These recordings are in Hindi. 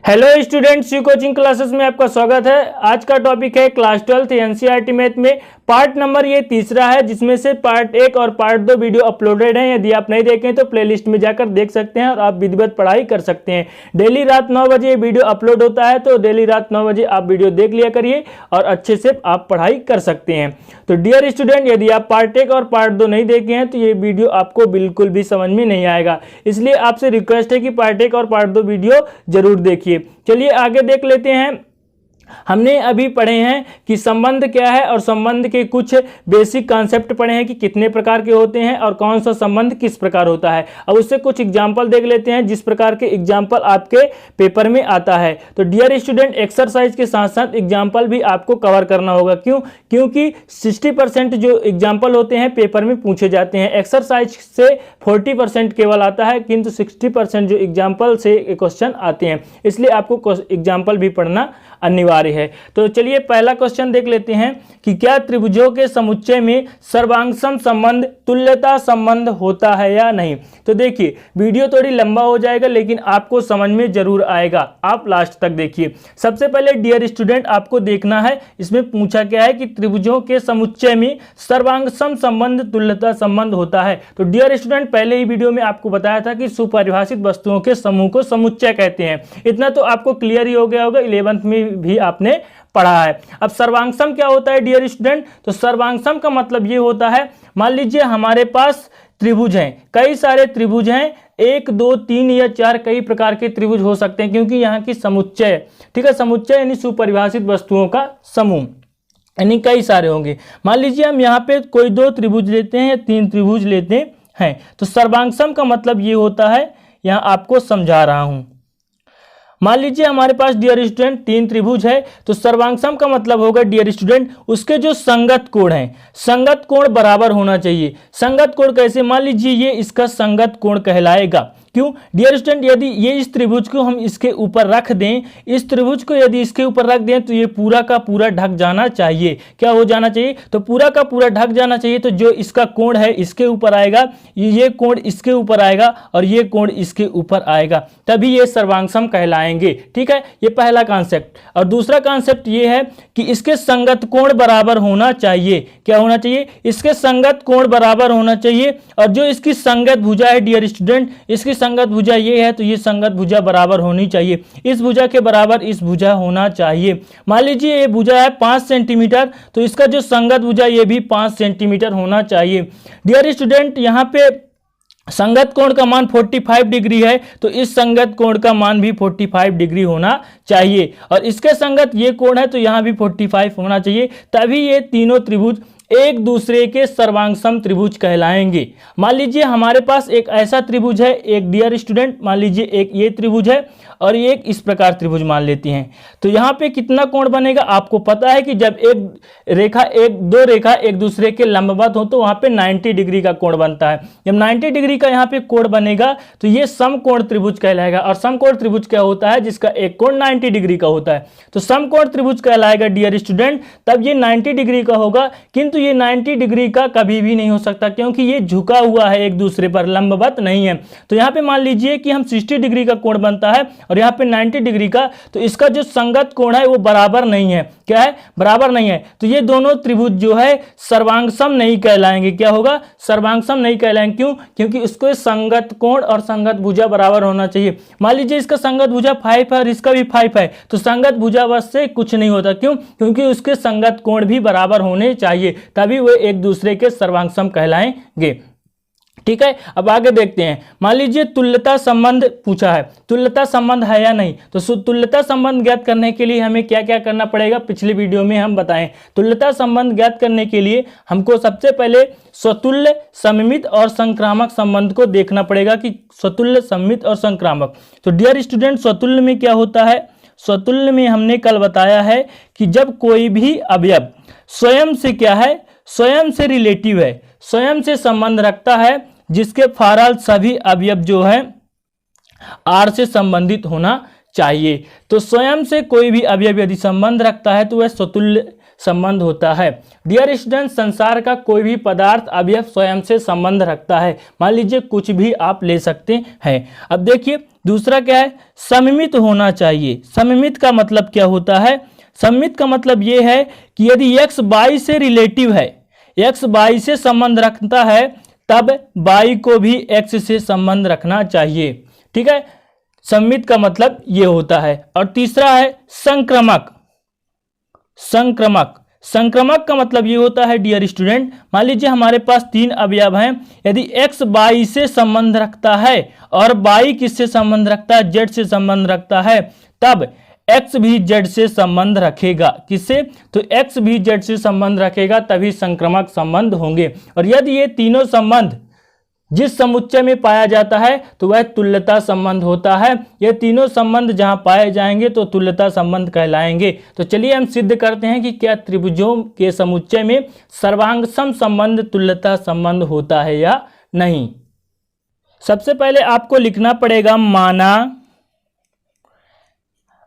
हेलो स्टूडेंट्स, सी कोचिंग क्लासेस में आपका स्वागत है। आज का टॉपिक है क्लास 12th एनसीईआरटी मैथ में पार्ट नंबर ये तीसरा है, जिसमें से पार्ट 1 और पार्ट 2 वीडियो अपलोडेड हैं। यदि आप नहीं देखें तो प्लेलिस्ट में जाकर देख सकते हैं और आप विधिवत पढ़ाई कर सकते हैं। डेली रात 9 बजे ये वीडियो अपलोड होता है, तो डेली रात 9 बजे आप वीडियो देख लिया करिए और अच्छे से आप पढ़ाई कर सकते हैं। तो डियर स्टूडेंट, यदि आप पार्ट 1 और पार्ट 2 नहीं देखे हैं तो ये वीडियो आपको बिल्कुल भी समझ में नहीं आएगा, इसलिए आपसे रिक्वेस्ट है कि पार्ट 1 और पार्ट 2 वीडियो जरूर देखिए। चलिए आगे देख लेते हैं। हमने अभी पढ़े हैं कि संबंध क्या है और संबंध के कुछ बेसिक कॉन्सेप्ट पढ़े हैं कि कितने प्रकार के होते हैं और कौन सा संबंध किस प्रकार होता है। अब उससे कुछ एग्जाम्पल देख लेते हैं, जिस प्रकार के एग्जाम्पल आपके पेपर में आता है। तो डियर स्टूडेंट, एक्सरसाइज के साथ साथ एग्जाम्पल भी आपको कवर करना होगा। क्यों? क्योंकि 60% जो एग्जाम्पल होते हैं पेपर में पूछे जाते हैं। एक्सरसाइज से 40% केवल आता है, किंतु 60% जो एग्जाम्पल से क्वेश्चन आते हैं, इसलिए आपको एग्जाम्पल भी पढ़ना अनिवार्य है। तो चलिए पहला क्वेश्चन देख लेते हैं कि क्या त्रिभुजों के समुच्चय में सर्वांगसम संबंध तुल्यता संबंध होता है या नहीं। तो देखिए, वीडियो थोड़ी लंबा हो जाएगा लेकिन आपको समझ में जरूर आएगा, आप लास्ट तक देखिए। सबसे पहले डियर स्टूडेंट, आपको देखना है इसमें पूछा क्या है कि त्रिभुजों के समुच्चय में सर्वांगसम संबंध तुल्यता संबंध होता है। तो डियर स्टूडेंट, पहले ही वीडियो में आपको बताया था कि सुपरिभाषित वस्तुओं के समूह को समुच्चय कहते हैं। इतना तो आपको क्लियर ही हो गया होगा, 11th में भी आपने पढ़ा है। अब सर्वांगसम क्या होता है डियर स्टूडेंट? तो सर्वांगसम का मतलब ये होता है, मान लीजिए हमारे पास त्रिभुज हैं, कई सारे त्रिभुज हैं, 1 2 3 या 4 कई प्रकार के त्रिभुज हो सकते हैं, क्योंकि यहाँ की समुच्चय, ठीक है, समुच्चय यानी सुपरिभाषित वस्तुओं का समूह, यानी कई सारे होंगे। मान लीजिए हम यहाँ पे कोई 2 त्रिभुज लेते हैं या 3 त्रिभुज लेते हैं, तो सर्वांगसम का मतलब ये होता है, यहाँ आपको समझा रहा हूं। मान लीजिए हमारे पास डियर स्टूडेंट 3 त्रिभुज है, तो सर्वांगसम का मतलब होगा डियर स्टूडेंट, उसके जो संगत कोण हैं, संगत कोण बराबर होना चाहिए। संगत कोण कैसे? मान लीजिए ये इसका संगत कोण कहलाएगा। क्यों डियर स्टूडेंट? यदि ये इस त्रिभुज को हम इसके ऊपर रख दें, इस त्रिभुज को यदि इसके ऊपर रख दें, तो ये पूरा का पूरा ढक जाना चाहिए। क्या हो जाना चाहिए? तो पूरा का पूरा ढक जाना चाहिए। तो जो इसका कोण है इसके ऊपर आएगा, ये कोण इसके ऊपर आएगा और ये कोण इसके ऊपर आएगा, तभी ये सर्वांगसम कहलाएंगे। ठीक है, ये पहला कॉन्सेप्ट। और दूसरा कॉन्सेप्ट ये है कि इसके संगत कोण बराबर होना चाहिए। क्या होना चाहिए? इसके संगत कोण बराबर होना चाहिए। और जो इसकी संगत भुजा है डियर स्टूडेंट, इसकी संगत भुजा ये है, तो ये संगत भुजा बराबर होनी चाहिए, इस भुजा के बराबर इस भुजा होना चाहिए। मान लीजिए ये भुजा है 5 सेंटीमीटर, तो इसका जो संगत भुजा ये भी 5 सेंटीमीटर होना चाहिए। डियर स्टूडेंट, यहाँ पे संगत कोण का मान 45 डिग्री है, तो इस संगत कोण का मान भी 45 डिग्री होना चाहिए। और इसके संगत ये कोण है, तो यहाँ भी 45 होना चाहिए, तभी ये तीनों त्रिभुज एक दूसरे के सर्वांगसम त्रिभुज कहलाएंगे। मान लीजिए हमारे पास एक ऐसा त्रिभुज है, एक डियर स्टूडेंट, मान लीजिए एक ये त्रिभुज है और एक इस प्रकार त्रिभुज मान लेते हैं, तो यहाँ पे कितना कोण बनेगा? आपको पता है कि जब दो रेखा एक दूसरे के लंबवत हो तो वहां पे 90 डिग्री का कोण बनता है। जब 90 डिग्री का यहाँ पे कोण बनेगा तो ये समकोण त्रिभुज कहलाएगा। और समकोण त्रिभुज क्या होता है? जिसका एक कोण 90 डिग्री का होता है, तो समकोण त्रिभुज कहलाएगा डियर स्टूडेंट। तब ये 90 डिग्री का होगा, किंतु ये 90 डिग्री का कभी भी नहीं हो सकता, क्योंकि ये झुका हुआ है, एक दूसरे पर लंबवत नहीं है। तो यहाँ पे मान लीजिए कि हम 60 डिग्री का कोण बनता है और यहाँ पे 90 डिग्री का, तो इसका जो संगत कोण है वो बराबर नहीं है। क्या है? बराबर नहीं है। तो ये दोनों त्रिभुज जो है सर्वांगसम नहीं कहलाएंगे। क्या होगा? सर्वांगसम नहीं कहलाएंगे। क्यों? क्योंकि इसको संगत कोण और संगत भुजा बराबर होना चाहिए। मान लीजिए इसका संगत भुजा 5 है और इसका भी 5 है, तो संगत भुजा बस से कुछ नहीं होता। क्यों? क्योंकि उसके संगत कोण भी बराबर होने चाहिए, तभी वो एक दूसरे के सर्वांगसम कहलाएंगे। ठीक है, अब आगे देखते हैं। मान लीजिए तुल्यता संबंध पूछा है, तुल्यता संबंध है या नहीं। तो तुल्यता संबंध ज्ञात करने के लिए हमें क्या क्या करना पड़ेगा, पिछले वीडियो में हम बताएं। तुल्यता संबंध ज्ञात करने के लिए हमको सबसे पहले स्वतुल्य, सममित और संक्रामक संबंध को देखना पड़ेगा कि स्वतुल्य, सममित और संक्रामक। तो डियर स्टूडेंट, स्वतुल्य में क्या होता है? स्वतुल्य में हमने कल बताया है कि जब कोई भी अवयव स्वयं से क्या है, स्वयं से रिलेटिव है, स्वयं से संबंध रखता है, जिसके फॉरल सभी अवयव जो है आर से संबंधित होना चाहिए। तो स्वयं से कोई भी अवयव यदि संबंध रखता है तो वह स्वतुल्य संबंध होता है। डियर स्टूडेंट, संसार का कोई भी पदार्थ अवयव स्वयं से संबंध रखता है। मान लीजिए कुछ भी आप ले सकते हैं। अब देखिए दूसरा क्या है, सममित होना चाहिए। सममित का मतलब क्या होता है? सममित का मतलब ये है कि यदि x y से रिलेटिव है, x y से संबंध रखता है, तब y को भी x से संबंध रखना चाहिए। ठीक है, सममित का मतलब ये होता है। और तीसरा है संक्रामक। संक्रामक संक्रामक का मतलब ये होता है डियर स्टूडेंट, मान लीजिए हमारे पास 3 अवयव हैं, यदि x y से संबंध रखता है और y किससे संबंध रखता है? z से संबंध रखता है, तब x भी z से संबंध रखेगा। किससे? तो x भी z से संबंध रखेगा, तभी संक्रामक संबंध होंगे। और यदि ये तीनों संबंध जिस समुच्चय में पाया जाता है तो वह तुल्यता संबंध होता है। ये तीनों संबंध जहां पाए जाएंगे तो तुल्यता संबंध कहलाएंगे। तो चलिए हम सिद्ध करते हैं कि क्या त्रिभुजों के समुच्चय में सर्वांगसम संबंध तुल्यता संबंध होता है या नहीं। सबसे पहले आपको लिखना पड़ेगा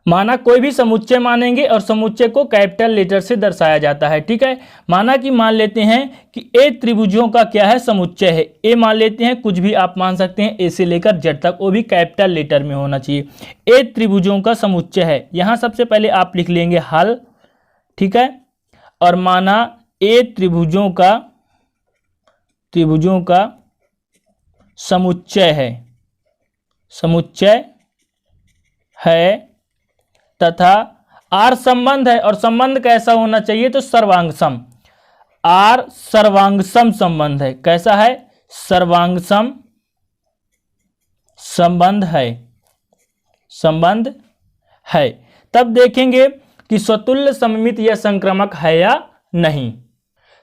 माना कोई भी समुच्चय मानेंगे और समुच्चय को कैपिटल लेटर से दर्शाया जाता है। ठीक है, माना कि मान लेते हैं कि ए त्रिभुजों का क्या है? समुच्चय है। ए मान लेते हैं, कुछ भी आप मान सकते हैं, ए से लेकर जेड तक, वो भी कैपिटल लेटर में होना चाहिए। ए त्रिभुजों का समुच्चय है। यहां सबसे पहले आप लिख लेंगे हल। ठीक है, और माना ए त्रिभुजों का समुच्चय है तथा आर संबंध है। और संबंध कैसा होना चाहिए? तो सर्वांगसम। आर सर्वांगसम संबंध है। कैसा है? सर्वांगसम संबंध है। तब देखेंगे कि स्वतुल्य, सममित या संक्रामक है या नहीं।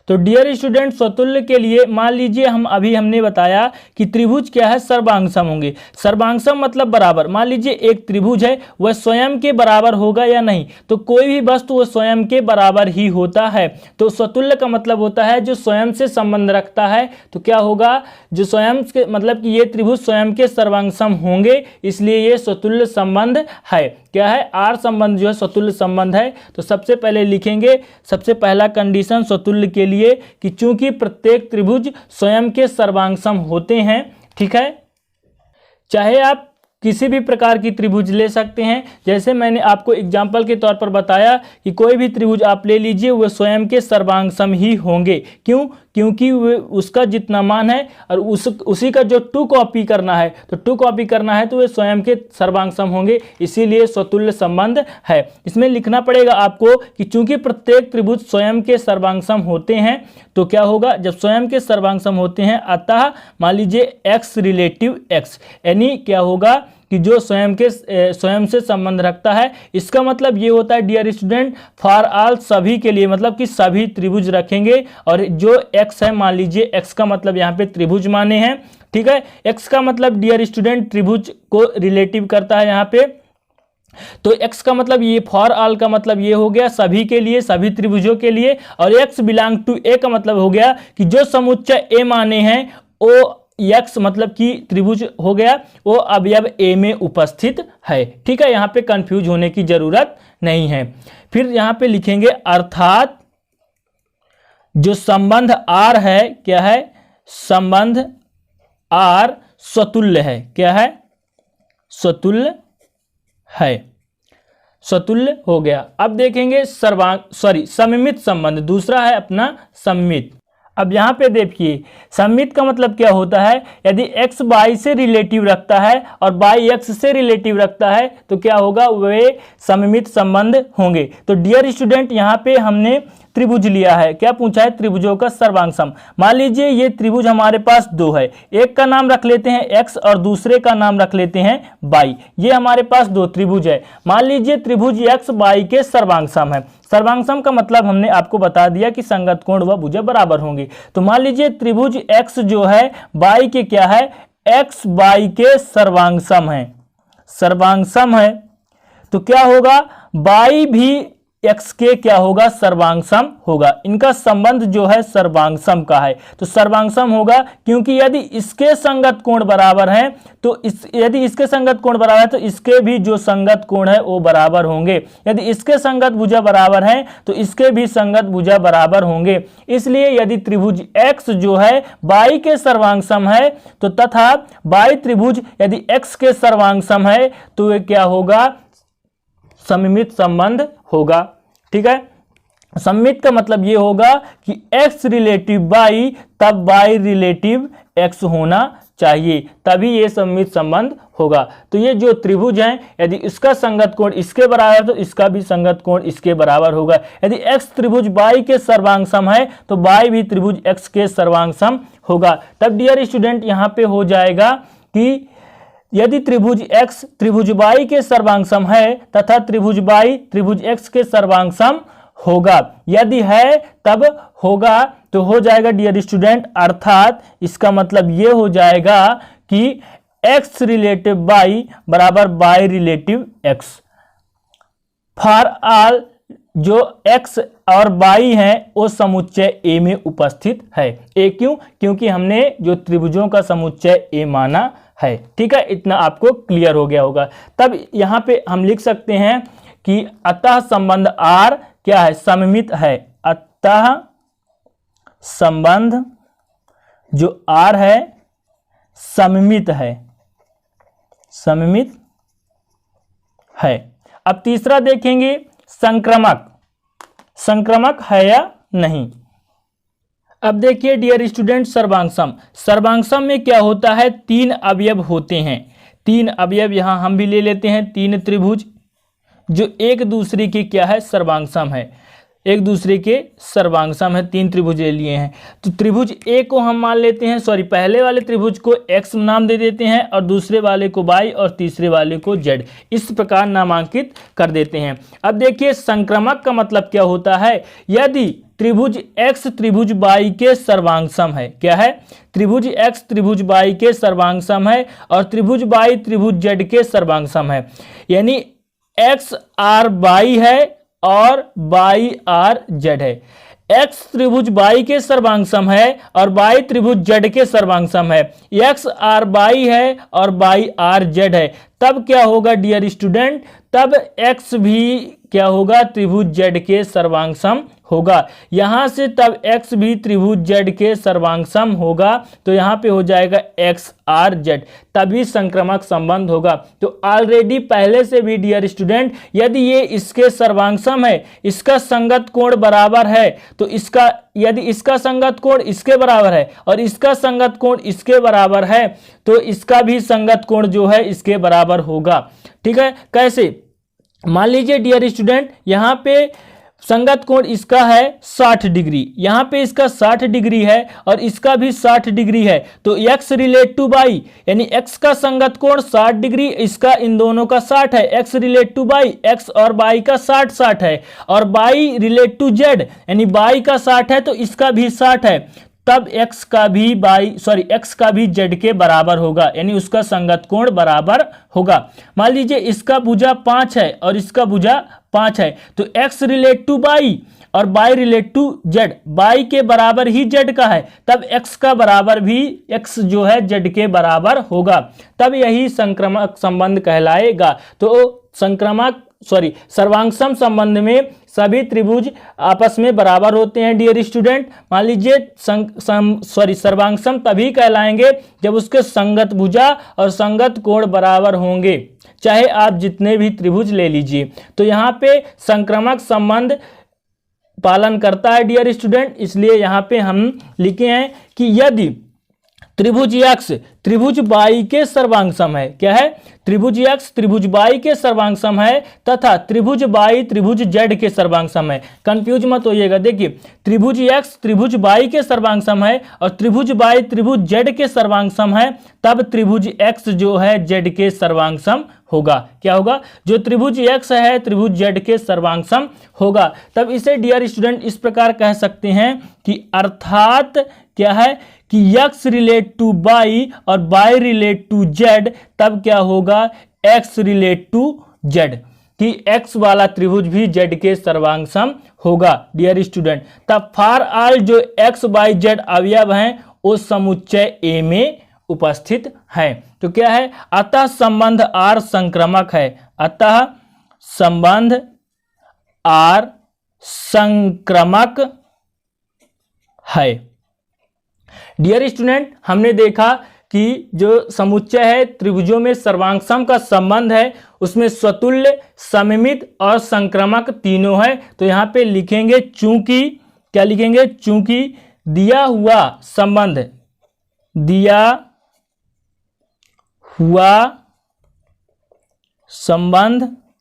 तो डियर स्टूडेंट, स्वतुल्य के लिए मान लीजिए हमने बताया कि त्रिभुज क्या है? सर्वांगसम होंगे। सर्वांगसम मतलब बराबर। मान लीजिए एक त्रिभुज है, वह स्वयं के बराबर होगा या नहीं? तो कोई भी वस्तु वह स्वयं के बराबर ही होता है। तो स्वतुल्य का मतलब होता है जो स्वयं से संबंध रखता है। तो क्या होगा? जो स्वयं के मतलब कि ये त्रिभुज स्वयं के सर्वांगसम होंगे, इसलिए ये स्वतुल्य संबंध है। क्या है? आर संबंध जो है स्वतुल्य संबंध है। तो सबसे पहले लिखेंगे, सबसे पहला कंडीशन स्वतुल्य के लिए कि चूंकि प्रत्येक त्रिभुज स्वयं के सर्वांगसम होते हैं। ठीक है, चाहे आप किसी भी प्रकार की त्रिभुज ले सकते हैं। जैसे मैंने आपको एग्जाम्पल के तौर पर बताया कि कोई भी त्रिभुज आप ले लीजिए, वह स्वयं के सर्वांगसम ही होंगे। क्यों? क्योंकि उसका जितना मान है और उसी का जो 2 कॉपी करना है, तो 2 कॉपी करना है तो वे स्वयं के सर्वांगसम होंगे, इसीलिए स्वतुल्य संबंध है। इसमें लिखना पड़ेगा आपको कि चूंकि प्रत्येक त्रिभुज स्वयं के सर्वांगसम होते हैं, तो क्या होगा? जब स्वयं के सर्वांगसम होते हैं, अतः मान लीजिए x रिलेटिव x, यानी क्या होगा कि जो स्वयं से संबंध रखता है। इसका मतलब ये होता है डियर स्टूडेंट, फॉर ऑल, सभी के लिए, मतलब कि सभी त्रिभुज रखेंगे। और जो x है, मान लीजिए x का मतलब यहाँ पे त्रिभुज माने हैं। ठीक है, x का मतलब डियर स्टूडेंट त्रिभुज को रिलेटिव करता है यहाँ पे। तो x का मतलब ये, फॉर ऑल का मतलब ये हो गया सभी के लिए, सभी त्रिभुजों के लिए। और x बिलोंग टू a का मतलब हो गया कि जो समुच्चय a माने हैं, वो x मतलब कि त्रिभुज हो गया, वो अवयव a में उपस्थित है। ठीक है, यहाँ पे कंफ्यूज होने की जरूरत नहीं है। फिर यहाँ पे लिखेंगे अर्थात जो संबंध R है, क्या है? संबंध R स्वतुल्य है। क्या है? स्वतुल्य है। स्वतुल्य हो गया। अब देखेंगे सममित संबंध। दूसरा है अपना सममित। अब यहाँ पे देखिए, सममित का मतलब क्या होता है? यदि x y से रिलेटिव रखता है और y x से रिलेटिव रखता है, तो क्या होगा? वे सममित संबंध होंगे। तो डियर स्टूडेंट, यहाँ पे हमने त्रिभुज लिया है। क्या पूछा है? त्रिभुजों का सर्वांगसम। मान लीजिए ये त्रिभुज हमारे पास 2 है, एक का नाम रख लेते हैं x और दूसरे का नाम रख लेते हैं y। ये हमारे पास 2 त्रिभुज है। मान लीजिए त्रिभुज x y के सर्वांगसम है। सर्वांगसम का मतलब हमने आपको बता दिया कि संगत कोण व भुजा बराबर होंगे। तो मान लीजिए त्रिभुज x जो है y के क्या है? x y के सर्वांगसम है। सर्वांगसम है तो क्या होगा? y भी x के क्या होगा, सर्वांगसम होगा। इनका संबंध जो है सर्वांगसम का है, तो सर्वांगसम होगा, क्योंकि यदि इसके संगत कोण बराबर हैं तो यदि इसके संगत कोण बराबर है तो इसके भी जो संगत कोण है वो बराबर होंगे। यदि इसके संगत भुजा बराबर हैं तो इसके भी संगत भुजा बराबर होंगे। इसलिए यदि त्रिभुज x जो है y के सर्वांगसम है तो तथा y त्रिभुज यदि x के सर्वांगसम है तो ये क्या होगा, सममित संबंध होगा। ठीक है, सममित का मतलब ये होगा कि x रिलेटिव y तब y रिलेटिव x होना चाहिए, तभी ये सममित संबंध होगा। तो ये जो त्रिभुज है यदि इसका संगत कोण इसके बराबर है तो इसका भी संगत कोण इसके बराबर होगा। यदि x त्रिभुज y के सर्वांगसम है तो y भी त्रिभुज x के सर्वांगसम होगा। तब डियर स्टूडेंट यहाँ पे हो जाएगा कि यदि त्रिभुज x त्रिभुज y के सर्वांगसम है तथा त्रिभुज y त्रिभुज x के सर्वांगसम होगा, यदि है तब होगा तो हो जाएगा डियर स्टूडेंट, अर्थात इसका मतलब ये हो जाएगा कि x रिलेटिव y बराबर y relative x for all जो x और y है वो समुच्चय A में उपस्थित है। A क्यों, क्योंकि हमने जो त्रिभुजों का समुच्चय A माना है। ठीक है, इतना आपको क्लियर हो गया होगा। तब यहाँ पे हम लिख सकते हैं कि अतः संबंध R क्या है, सममित है। अतः संबंध जो R है सममित है, सममित है। अब तीसरा देखेंगे संक्रामक, संक्रामक है या नहीं। अब देखिए डियर स्टूडेंट, सर्वांगसम, सर्वांगसम में क्या होता है, तीन अवयव होते हैं। तीन अवयव यहां हम भी ले लेते हैं, तीन त्रिभुज जो एक दूसरे के क्या है, सर्वांगसम है, एक दूसरे के सर्वांगसम है। तीन त्रिभुज ले लिए हैं तो त्रिभुज ए को हम मान लेते हैं, सॉरी पहले वाले त्रिभुज को x नाम दे देते हैं और दूसरे वाले को y और तीसरे वाले को z, इस प्रकार नामांकित कर देते हैं। अब देखिए संक्रामक का मतलब क्या होता है, यदि त्रिभुज x त्रिभुज y के सर्वांगसम है, क्या है, त्रिभुज x त्रिभुज y के सर्वांगसम है और त्रिभुज y त्रिभुज z के सर्वांगसम है, यानी x r y है और y r z है। x त्रिभुज y के सर्वांगसम है और y त्रिभुज z के सर्वांगसम है, x r y है और y r z है। तब क्या होगा डियर स्टूडेंट, तब x भी क्या होगा, त्रिभुज z के सर्वांगसम होगा। यहां से तब x भी त्रिभुज z के सर्वांगसम होगा, तो यहां पे हो जाएगा x r z, तभी संक्रामक संबंध होगा। तो ऑलरेडी पहले से भी डियर स्टूडेंट, यदि ये इसके सर्वांगसम है, इसका संगत कोण बराबर है, तो इसका यदि इसका संगत कोण इसके बराबर है और इसका संगत कोण इसके बराबर है तो इसका भी संगत कोण जो है इसके बराबर होगा। ठीक है, कैसे, मान लीजिए डियर स्टूडेंट यहाँ पे संगत कोण इसका है 60 डिग्री, यहाँ पे इसका 60 डिग्री है और इसका भी 60 डिग्री है, तो x रिलेट टू y यानी x का संगत कोण 60 डिग्री, इसका इन दोनों का 60 है, x relate to y, x और y का 60 है और y रिलेट टू z यानी y का 60 है तो इसका भी 60 है, तब x का भी x का भी z के बराबर होगा, यानी उसका संगत कोण बराबर होगा। मान लीजिए इसका भुजा 5 है और इसका भुजा 5 है, तो x रिलेट टू y और y relate to z, y के बराबर ही z का है, तब x का बराबर भी x जो है z के बराबर होगा, तब यही संक्रामक संबंध कहलाएगा। तो सर्वांगसम संबंध में सभी त्रिभुज आपस में बराबर होते हैं डियर स्टूडेंट। मान लीजिए सर्वांगसम तभी कहलाएंगे जब उसके संगत भुजा और संगत कोण बराबर होंगे, चाहे आप जितने भी त्रिभुज ले लीजिए। तो यहाँ पे संक्रामक संबंध पालन करता है डियर स्टूडेंट, इसलिए यहाँ पे हम लिखे हैं कि यदि त्रिभुज x त्रिभुज y के सर्वांगसम है, क्या है, त्रिभुज x त्रिभुज y के सर्वांगसम है तथा त्रिभुज y त्रिभुज z के सर्वांगसम है। कंफ्यूज मत होइएगा, देखिए त्रिभुज x त्रिभुज y के सर्वांगसम है और त्रिभुज y त्रिभुज z के सर्वांगसम है, तब त्रिभुज x जो है z के सर्वांगसम होगा। क्या होगा, जो त्रिभुज x है त्रिभुज z के सर्वांगसम होगा। तब इसे डियर स्टूडेंट इस प्रकार कह सकते हैं कि अर्थात क्या है कि x रिलेट टू y और y रिलेट टू z, तब क्या होगा x रिलेट टू z। कि x वाला त्रिभुज भी z के सर्वांग होगा डियर स्टूडेंट। तब फॉर ऑल जो x y z अवयव हैं वो समुच्चय A में उपस्थित हैं। तो क्या है, अतः संबंध R संक्रमक है, अतः संबंध R संक्रमक है। डियर स्टूडेंट, हमने देखा कि जो समुच्चय है त्रिभुजों में सर्वांग सम का संबंध है उसमें स्वतुल्य, सममित और संक्रमक तीनों है। तो यहाँ पे लिखेंगे चूंकि, क्या लिखेंगे, चूंकि दिया हुआ संबंध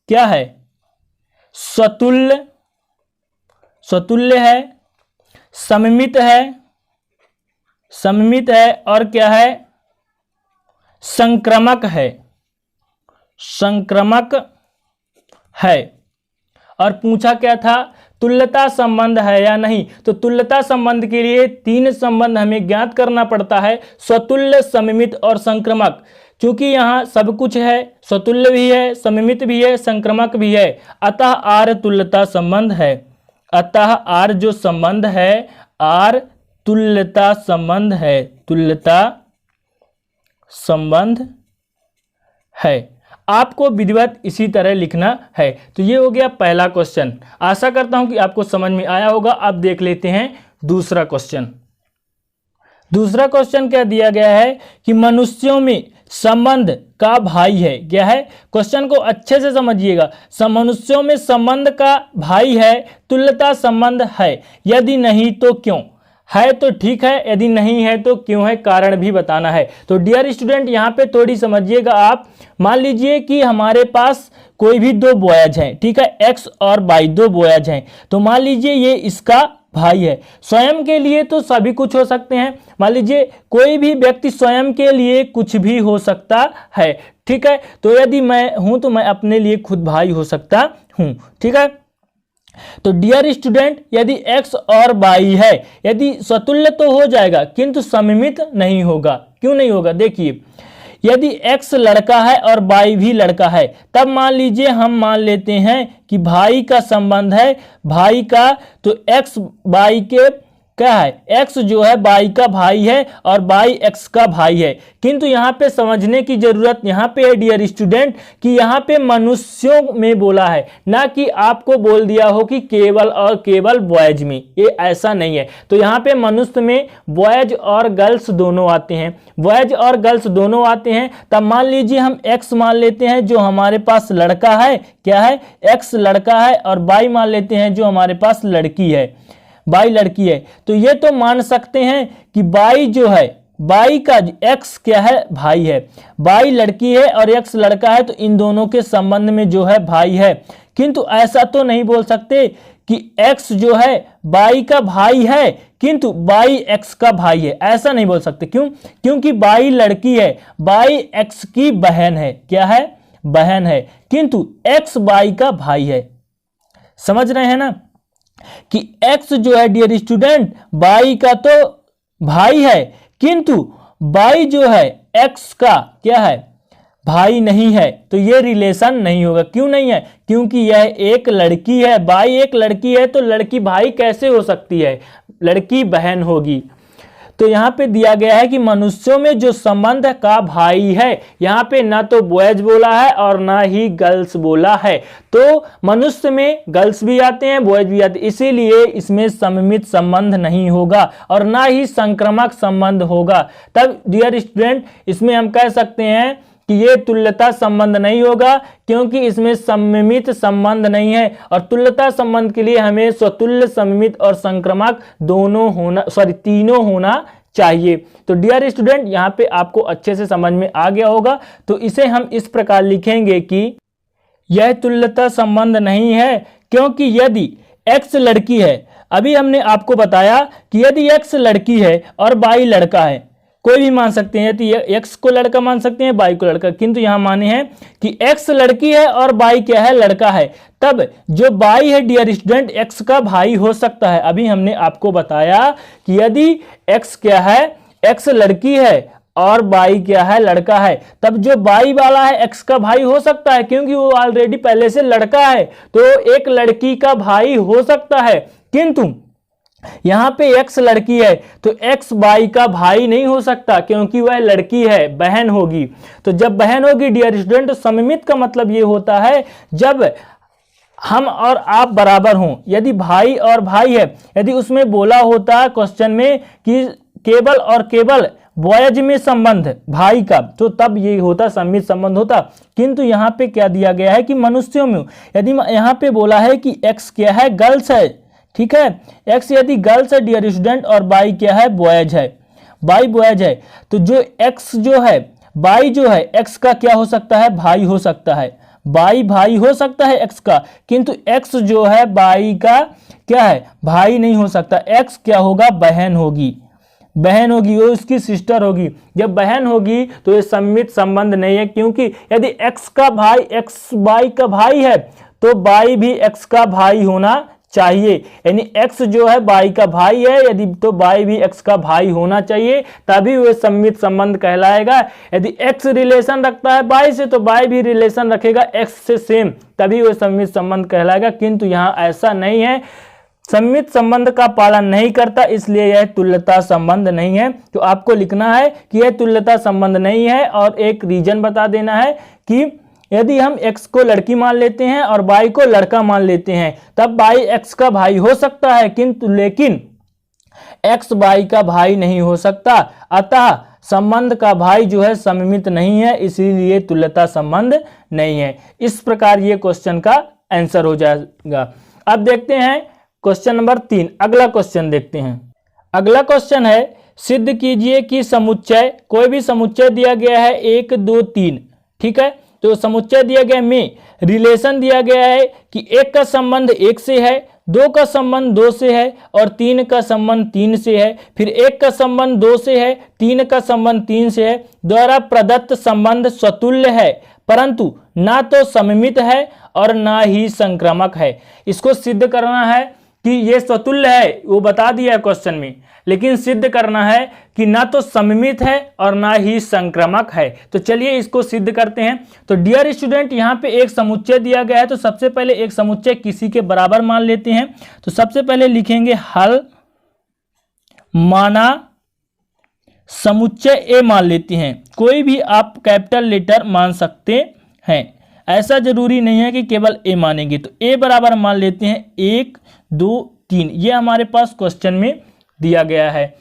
क्या है, स्वतुल्य है, सममित है और क्या है, संक्रमक है। और पूछा क्या था, तुल्यता संबंध है या नहीं। तो तुल्यता संबंध के लिए तीन संबंध हमें ज्ञात करना पड़ता है, स्वतुल्य, सममित और संक्रमक। क्योंकि यहाँ सब कुछ है, स्वतुल्य भी है, सममित भी है, संक्रमक भी है, अतः आर तुल्यता संबंध है। अतः आर जो संबंध है, आर तुल्यता संबंध है, तुल्यता संबंध है। आपको विधिवत इसी तरह लिखना है। तो ये हो गया पहला क्वेश्चन। आशा करता हूं कि आपको समझ में आया होगा। अब देख लेते हैं दूसरा क्वेश्चन। दूसरा क्वेश्चन क्या दिया गया है कि मनुष्यों में संबंध का भाई है। क्या है, क्वेश्चन को अच्छे से समझिएगा। मनुष्यों में संबंध का भाई है, तुल्यता संबंध है, यदि नहीं तो क्यों। है तो ठीक है, यदि नहीं है तो क्यों है, कारण भी बताना है। तो डियर स्टूडेंट, यहाँ पे थोड़ी समझिएगा आप। मान लीजिए कि हमारे पास कोई भी दो बॉयज हैं, ठीक है, एक्स और वाई, दो बॉयज हैं। तो मान लीजिए ये इसका भाई है। स्वयं के लिए तो सभी कुछ हो सकते हैं। मान लीजिए कोई भी व्यक्ति स्वयं के लिए कुछ भी हो सकता है, ठीक है। तो यदि मैं हूं तो मैं अपने लिए खुद भाई हो सकता हूं, ठीक है। तो डियर स्टूडेंट, यदि x और y है, यदि स्वतुल्य तो हो जाएगा किंतु सममित नहीं होगा। क्यों नहीं होगा, देखिए, यदि x लड़का है और y भी लड़का है, तब मान लीजिए हम मान लेते हैं कि भाई का संबंध है, भाई का, तो x y के क्या है, x जो है y का भाई है और y x का भाई है। किंतु यहाँ पे समझने की जरूरत यहाँ पे है डियर स्टूडेंट कि यहाँ पे मनुष्यों में बोला है, ना कि आपको बोल दिया हो कि केवल और केवल बॉयज में। ये ऐसा नहीं है। तो यहाँ पे मनुष्य में बॉयज और गर्ल्स दोनों आते हैं, बॉयज और गर्ल्स दोनों आते हैं। तब मान लीजिए हम x मान लेते हैं जो हमारे पास लड़का है, क्या है, x लड़का है, और y मान लेते हैं जो हमारे पास लड़की है, बाई लड़की है। तो ये तो मान सकते हैं कि बाई जो है, बाई का एक्स क्या है, भाई है, बाई लड़की है और एक्स लड़का है, तो इन दोनों के संबंध में जो है भाई है। किंतु ऐसा तो नहीं बोल सकते कि एक्स जो है बाई का भाई है किंतु बाई एक्स का भाई है, ऐसा नहीं बोल सकते। क्यों, क्योंकि बाई लड़की है, बाई एक्स की बहन है, क्या है, बहन है, किंतु एक्स बाई का भाई है। समझ रहे हैं ना कि x जो है डियर स्टूडेंट y का तो भाई है, किंतु y जो है x का क्या है, भाई नहीं है। तो ये रिलेशन नहीं होगा। क्यों नहीं है, क्योंकि यह एक लड़की है, y एक लड़की है, तो लड़की भाई कैसे हो सकती है, लड़की बहन होगी। तो यहाँ पे दिया गया है कि मनुष्यों में जो संबंध का भाई है, यहाँ पे ना तो बॉयज बोला है और ना ही गर्ल्स बोला है। तो मनुष्य में गर्ल्स भी आते हैं, बॉयज भी आते हैं, इसीलिए इसमें सममित संबंध नहीं होगा और ना ही संक्रमक संबंध होगा। तब डियर स्टूडेंट, इसमें हम कह सकते हैं कि ये तुल्यता संबंध नहीं होगा, क्योंकि इसमें सममित संबंध नहीं है। और तुल्यता संबंध के लिए हमें स्वतुल्य, सममित और संक्रमक दोनों होना, तीनों होना चाहिए। तो डियर स्टूडेंट, यहाँ पे आपको अच्छे से समझ में आ गया होगा। तो इसे हम इस प्रकार लिखेंगे कि यह तुल्यता संबंध नहीं है, क्योंकि यदि x लड़की है, अभी हमने आपको बताया कि यदि x लड़की है और y लड़का है, कोई भी मान सकते हैं, तो x को लड़का मान सकते हैं, y को लड़का, किंतु यहां माने हैं कि x लड़की है और y क्या है, लड़का है। तब जो y है डियर स्टूडेंट x का भाई हो सकता है। अभी हमने आपको बताया कि यदि x क्या है, x लड़की है और बाई क्या है, लड़का है, तब जो बाई वाला है एक्स का भाई हो सकता है क्योंकि वो ऑलरेडी पहले से लड़का है, तो एक लड़की का भाई हो सकता है। किंतु यहां पे एक्स लड़की है तो एक्स बाई का भाई नहीं हो सकता क्योंकि वह लड़की है, बहन होगी। तो जब बहन होगी डियर स्टूडेंट, तो सममित का मतलब ये होता है जब हम और आप बराबर हों। यदि भाई और भाई है, यदि उसमें बोला होता क्वेश्चन में कि केवल और केवल बॉयज में संबंध भाई का, तो तब ये होता सममित संबंध होता। किंतु यहाँ पे क्या दिया गया है कि मनुष्यों में, यदि यहाँ पे बोला है कि एक्स क्या है, गर्ल्स है, ठीक है, एक्स यदि गर्ल्स है डियर स्टूडेंट और बाई क्या है, बॉयज है, बाई बॉयज है, तो जो एक्स जो है, बाई जो है एक्स का क्या हो सकता है, भाई हो सकता है, बाई भाई हो सकता है एक्स का, किंतु एक्स जो है बाई का क्या है, भाई नहीं हो सकता। एक्स क्या होगा, बहन होगी, बहन होगी, वो उसकी सिस्टर होगी। जब बहन होगी तो ये सममित संबंध नहीं है, क्योंकि यदि एक्स का भाई एक्स बाई का भाई है तो बाई भी एक्स का भाई होना चाहिए, यानी एक्स जो है बाई का भाई है यदि, तो बाई भी एक्स का भाई होना चाहिए, तभी वह सममित संबंध कहलाएगा। यदि एक्स रिलेशन रखता है बाई से तो बाई भी रिलेशन रखेगा एक्स से सेम, तभी वह सममित संबंध कहलाएगा। किंतु यहाँ ऐसा नहीं है, सममित संबंध का पालन नहीं करता, इसलिए यह तुल्यता संबंध नहीं है। तो आपको लिखना है कि यह तुल्यता संबंध नहीं है और एक रीजन बता देना है कि यदि हम x को लड़की मान लेते हैं और y को लड़का मान लेते हैं तब y x का भाई हो सकता है, किंतु लेकिन x y का भाई नहीं हो सकता। अतः संबंध का भाई जो है सममित नहीं है, इसीलिए तुल्यता संबंध नहीं है। इस प्रकार ये क्वेश्चन का आंसर हो जाएगा। अब देखते हैं क्वेश्चन नंबर 3। अगला क्वेश्चन देखते हैं। अगला क्वेश्चन है, सिद्ध कीजिए कि समुच्चय, कोई भी समुच्चय दिया गया है 1 2 3, ठीक है, तो समुच्चय दिया गया में रिलेशन दिया गया है कि 1 का संबंध 1 से है, 2 का संबंध 2 से है और 3 का संबंध 3 से है, फिर 1 का संबंध 2 से है, 3 का संबंध 3 से है, द्वारा प्रदत्त संबंध स्वतुल्य है परंतु ना तो सममित है और ना ही संक्रामक है। इसको सिद्ध करना है कि ये स्वतुल्य है, वो बता दिया है क्वेश्चन में, लेकिन सिद्ध करना है कि ना तो सममित है और ना ही संक्रामक है। तो चलिए इसको सिद्ध करते हैं। तो डियर स्टूडेंट, यहाँ पे एक समुच्चय दिया गया है, तो सबसे पहले एक समुच्चय किसी के बराबर मान लेते हैं। तो सबसे पहले लिखेंगे हल माना समुच्चय ए मान लेते हैं। कोई भी आप कैपिटल लेटर मान सकते हैं, ऐसा जरूरी नहीं है कि केवल ए मानेंगे। तो ए बराबर मान लेते हैं 1 2 3, ये हमारे पास क्वेश्चन में दिया गया है।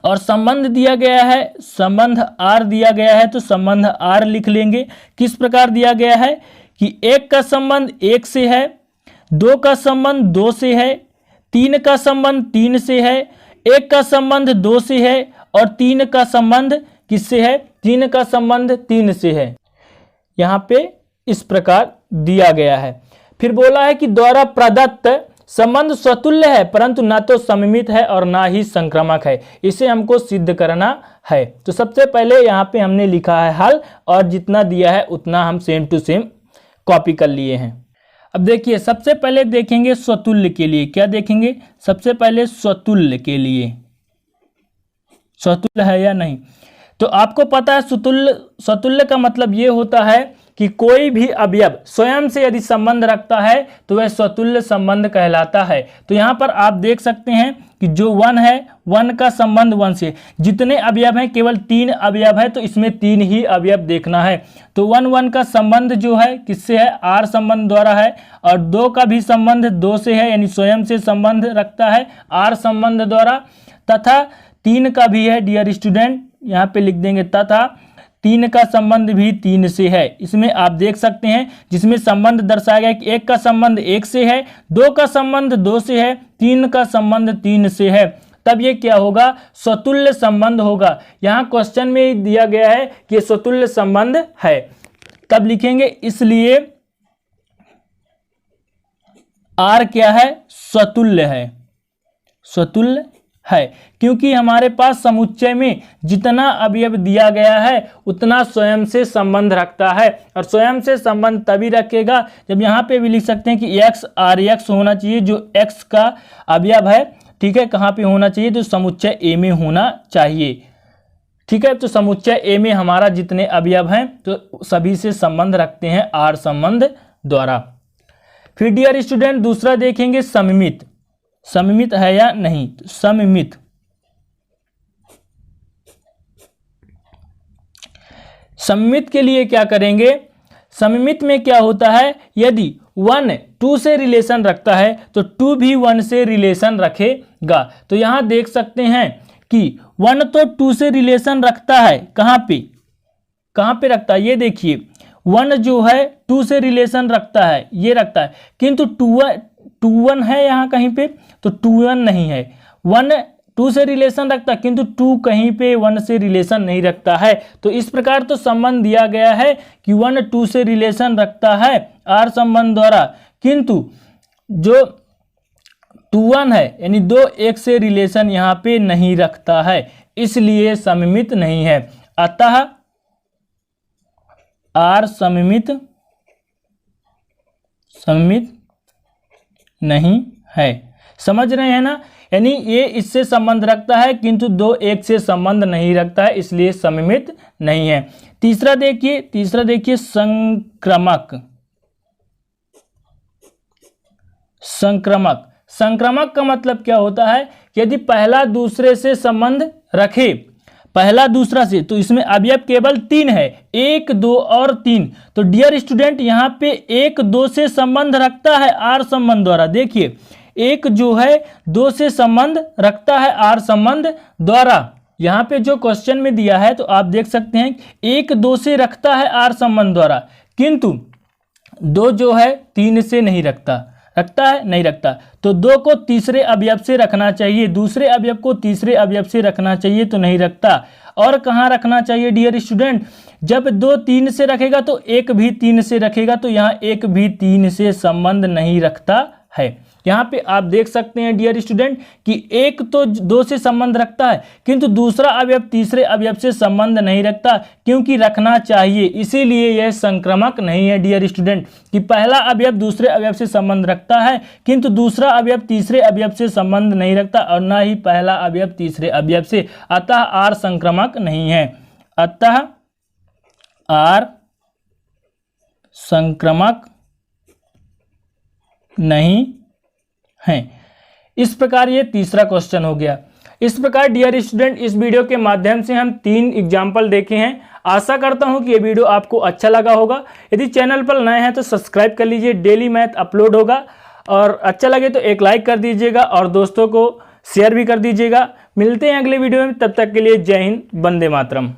और संबंध दिया गया है, संबंध आर दिया गया है, तो संबंध आर लिख लेंगे। किस प्रकार दिया गया है कि 1 का संबंध 1 से है, 2 का संबंध 2 से है, 3 का संबंध 3 से है, 1 का संबंध 2 से है और 3 का संबंध किससे है, 3 का संबंध 3 से है। यहाँ पे इस प्रकार दिया गया है। फिर बोला है कि द्वारा प्रदत्त संबंध स्वतुल्य है परंतु ना तो सममित है और ना ही संक्रामक है। इसे हमको सिद्ध करना है। तो सबसे पहले यहाँ पे हमने लिखा है हल, और जितना दिया है उतना हम सेम टू सेम कॉपी कर लिए हैं। अब देखिए, सबसे पहले देखेंगे स्वतुल्य के लिए। क्या देखेंगे? सबसे पहले स्वतुल्य के लिए, स्वतुल्य है या नहीं। तो आपको पता है स्वतुल्य का मतलब ये होता है कि कोई भी अवयव स्वयं से यदि संबंध रखता है तो वह स्वतुल्य संबंध कहलाता है। तो यहाँ पर आप देख सकते हैं कि जो 1 है, 1 का संबंध 1 से, जितने अवयव हैं केवल 3 अवयव है, तो इसमें 3 ही अवयव देखना है। तो 1 1 का संबंध जो है किससे है, आर संबंध द्वारा है, और 2 का भी संबंध 2 से है, यानी स्वयं से संबंध रखता है आर संबंध द्वारा, तथा 3 का भी है डियर स्टूडेंट, यहाँ पे लिख देंगे तथा 3 का संबंध भी 3 से है। इसमें आप देख सकते हैं जिसमें संबंध दर्शाया गया कि 1 का संबंध 1 से है, 2 का संबंध 2 से है, 3 का संबंध 3 से है। तब ये क्या होगा, स्वतुल्य संबंध होगा। यहाँ क्वेश्चन में दिया गया है कि स्वतुल्य संबंध है। तब लिखेंगे इसलिए आर क्या है, स्वतुल्य है, स्वतुल्य है, क्योंकि हमारे पास समुच्चय में जितना अवयव दिया गया है उतना स्वयं से संबंध रखता है, और स्वयं से संबंध तभी रखेगा जब यहाँ पे भी लिख सकते हैं कि x आर एक्स होना चाहिए, जो x का अवयव है, ठीक है, कहाँ पे होना चाहिए, तो समुच्चय ए में होना चाहिए। ठीक है। तो समुच्चय ए में हमारा जितने अवयव हैं तो सभी से संबंध रखते हैं आर संबंध द्वारा। फिर डियर स्टूडेंट दूसरा देखेंगे सममित। सममित है या नहीं? सममित, सममित के लिए क्या करेंगे? सममित में क्या होता है, यदि 1 2 से रिलेशन रखता है तो 2 भी 1 से रिलेशन रखेगा। तो यहां देख सकते हैं कि 1 तो 2 से रिलेशन रखता है, कहां पे रखता है? ये देखिए 1 जो है 2 से रिलेशन रखता है, ये रखता है, किंतु 2 1 है यहाँ कहीं पे, तो 2 1 नहीं है। 1 2 से रिलेशन रखता है किंतु 2 कहीं पे 1 से रिलेशन नहीं रखता है। तो इस प्रकार तो संबंध दिया गया है कि 1 2 से रिलेशन रखता है आर संबंध द्वारा, किंतु जो 2 1 है यानी 2 1 से रिलेशन यहाँ पे नहीं रखता है, इसलिए सममित नहीं है। अतः आर सममित नहीं है। समझ रहे हैं ना? यानी ये इससे संबंध रखता है किंतु 2 1 से संबंध नहीं रखता है, इसलिए सममित नहीं है। तीसरा देखिए संक्रामक। संक्रामक का मतलब क्या होता है? यदि पहला दूसरे से संबंध रखे, पहला दूसरा से, तो इसमें अवयव केवल 3 है, 1 2 और 3। तो डियर स्टूडेंट यहाँ पे 1 2 से संबंध रखता है आर संबंध द्वारा। देखिए 1 जो है 2 से संबंध रखता है आर संबंध द्वारा। यहाँ पे जो क्वेश्चन में दिया है तो आप देख सकते हैं 1 2 से रखता है आर संबंध द्वारा, किंतु 2 जो है 3 से नहीं रखता है, नहीं रखता। तो 2 को तीसरे अवयव से रखना चाहिए, दूसरे अवयव को तीसरे अवयव से रखना चाहिए, तो नहीं रखता। और कहाँ रखना चाहिए डियर स्टूडेंट? जब 2 3 से रखेगा तो 1 भी 3 से रखेगा, तो यहाँ 1 भी 3 से संबंध नहीं रखता है। यहाँ पे आप देख सकते हैं डियर स्टूडेंट कि 1 तो 2 से संबंध रखता है किंतु दूसरा अवयव तीसरे अवयव से संबंध नहीं रखता, क्योंकि रखना चाहिए, इसीलिए यह संक्रामक नहीं है डियर स्टूडेंट, कि पहला अवयव दूसरे अवयव से संबंध रखता है किंतु दूसरा अवयव तीसरे अवयव से संबंध नहीं रखता, और न ही पहला अवयव तीसरे अवयव से। अतः आर संक्रामक नहीं है। अतः आर संक्रामक नहीं है। इस प्रकार ये तीसरा क्वेश्चन हो गया। इस प्रकार डियर स्टूडेंट इस वीडियो के माध्यम से हम 3 एग्जाम्पल देखे हैं। आशा करता हूं कि ये वीडियो आपको अच्छा लगा होगा। यदि चैनल पर नए हैं तो सब्सक्राइब कर लीजिए, डेली मैथ अपलोड होगा, और अच्छा लगे तो एक लाइक कर दीजिएगा और दोस्तों को शेयर भी कर दीजिएगा। मिलते हैं अगले वीडियो में, तब तक के लिए जय हिंद, वंदे मातरम।